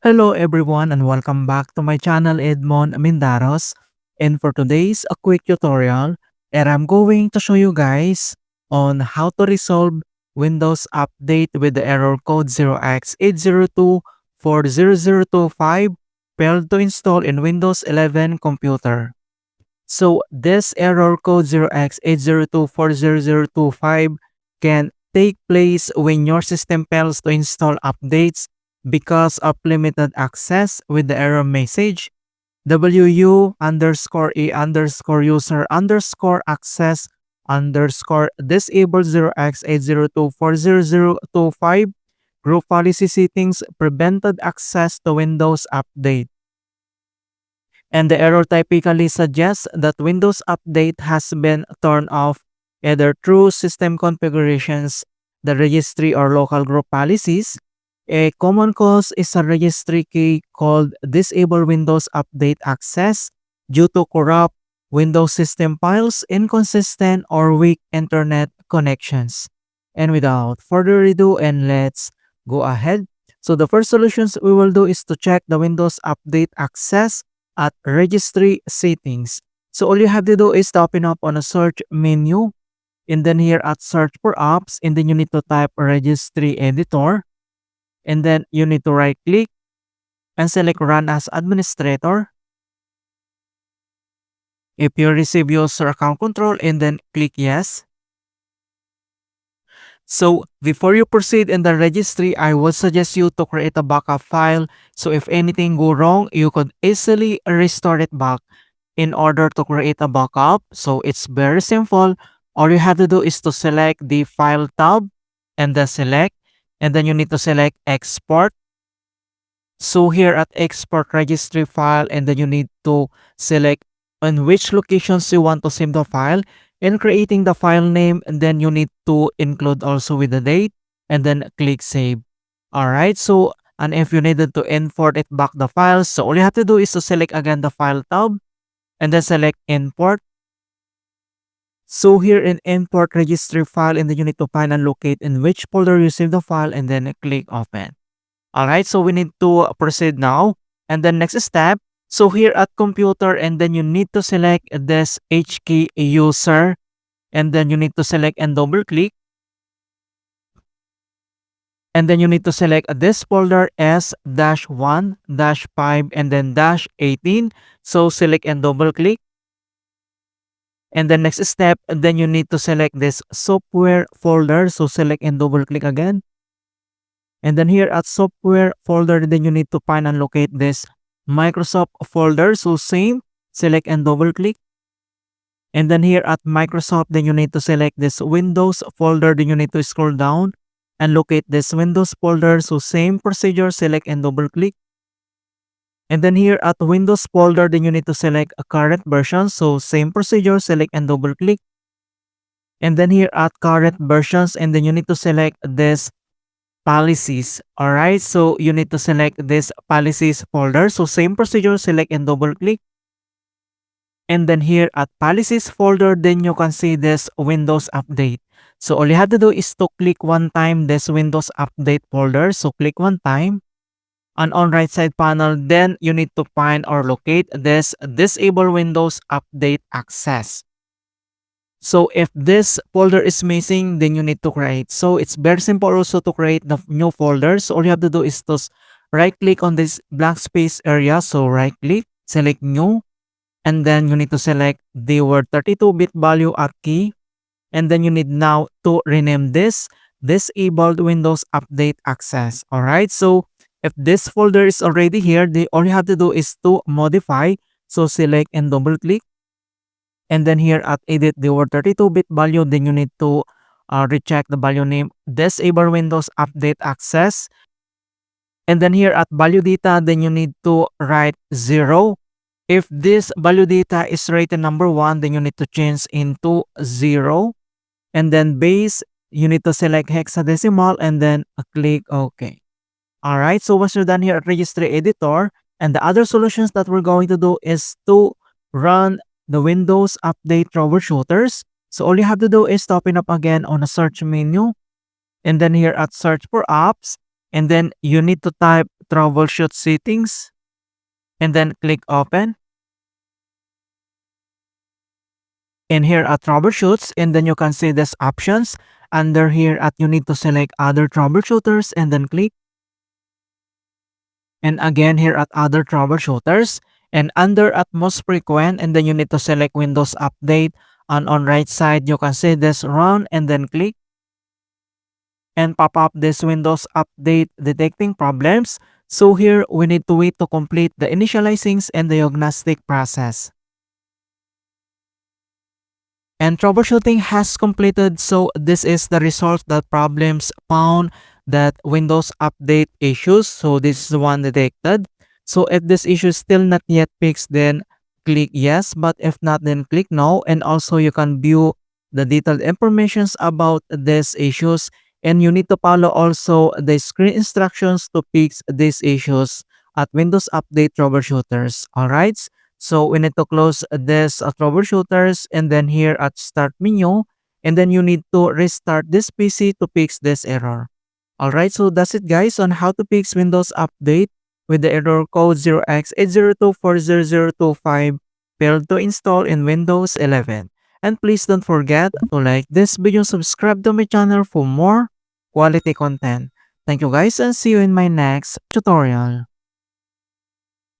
Hello everyone and welcome back to my channel Edmund Mindaros. And for today's a quick tutorial, and I'm going to show you guys on how to resolve Windows update with the error code 0x80240025 failed to install in Windows 11 computer. So this error code 0x80240025 can take place when your system fails to install updates because of limited access with the error message WU underscore A underscore user underscore access underscore disable 0x80240025 group policy settings prevented access to Windows update. And the error typically suggests that Windows Update has been turned off either through system configurations, the registry, or local group policies. A common cause is a registry key called Disable Windows Update Access due to corrupt Windows system files, inconsistent, or weak internet connections. And without further ado, and let's go ahead. So the first solutions we will do is to check the Windows Update Access at registry settings. So all you have to do is to open up on a search menu, and then here at search for apps, and then you need to type registry editor, and then you need to right click and select run as administrator. If you receive user account control, and then click yes. So before you proceed in the registry, I would suggest you to create a backup file. So if anything go wrong, you could easily restore it back. In order to create a backup, so it's very simple. All you have to do is to select the file tab and then select, and then you need to select export. So here at export registry file, and then you need to select on which locations you want to save the file. In creating the file name, and then you need to include also with the date, and then click save. Alright, so and if you needed to import it back the files, so all you have to do is to select again the file tab and then select import. So here in import registry file, and then you need to find and locate in which folder you save the file, and then click open. Alright, so we need to proceed now. And then next step, so here at computer, and then you need to select this HK user, and then you need to select and double click. And then you need to select this folder S-1-5 and then -18. So select and double click. And then next step, then you need to select this software folder. So select and double click again. And then here at software folder, then you need to find and locate this Microsoft folder. So same, select and double click. And then here at Microsoft, then you need to select this Windows folder. Then you need to scroll down and locate this Windows folder. So same procedure, select and double click. And then here at Windows folder, then you need to select a current version. So same procedure, select and double click. And then here at current versions, and then you need to select this policies. Alright, so you need to select this policies folder. So same procedure, select and double click. And then here at policies folder, then you can see this Windows update. So all you have to do is to click one time this Windows update folder. So click one time. And on right side panel, then you need to find or locate this disable Windows update access. So if this folder is missing, then you need to create. So it's very simple also to create the new folder. So all you have to do is to right click on this blank space area. So right click, select new, and then you need to select the word 32-bit value at key. And then you need now to rename this disabled Windows update access. Alright, so if this folder is already here, all you have to do is to modify. So select and double click. And then here at edit the word 32-bit value, then you need to recheck the value name disable Windows update access. And then here at value data, then you need to write 0. If this value data is rated number 1, then you need to change into 0. And then base, you need to select hexadecimal and then click OK. Alright, so once you're done here at registry editor, and the other solutions that we're going to do is to run the Windows Update troubleshooters. So all you have to do is to open up again on a search menu, and then here at search for apps, and then you need to type troubleshoot settings and then click open. And here at troubleshoots, and then you can see this options. Under here at you need to select other troubleshooters and then click. And again here at other troubleshooters, and under at most frequent, and then you need to select Windows Update. And on right side you can see this run and then click. And pop up this Windows Update detecting problems. So here we need to wait to complete the initializings and diagnostic process. And troubleshooting has completed, so this is the result that problems found, that Windows Update issues. So this is the one detected. So if this issue is still not yet fixed, then click yes, but if not, then click no. And also you can view the detailed informations about these issues, and you need to follow also the screen instructions to fix these issues at Windows Update troubleshooters. Alright. So we need to close this troubleshooters, and then here at start menu, and then you need to restart this PC to fix this error. Alright, so that's it guys on how to fix Windows Update with the error code 0x80240025 failed to install in Windows 11. And please don't forget to like this video, subscribe to my channel for more quality content. Thank you guys, and see you in my next tutorial.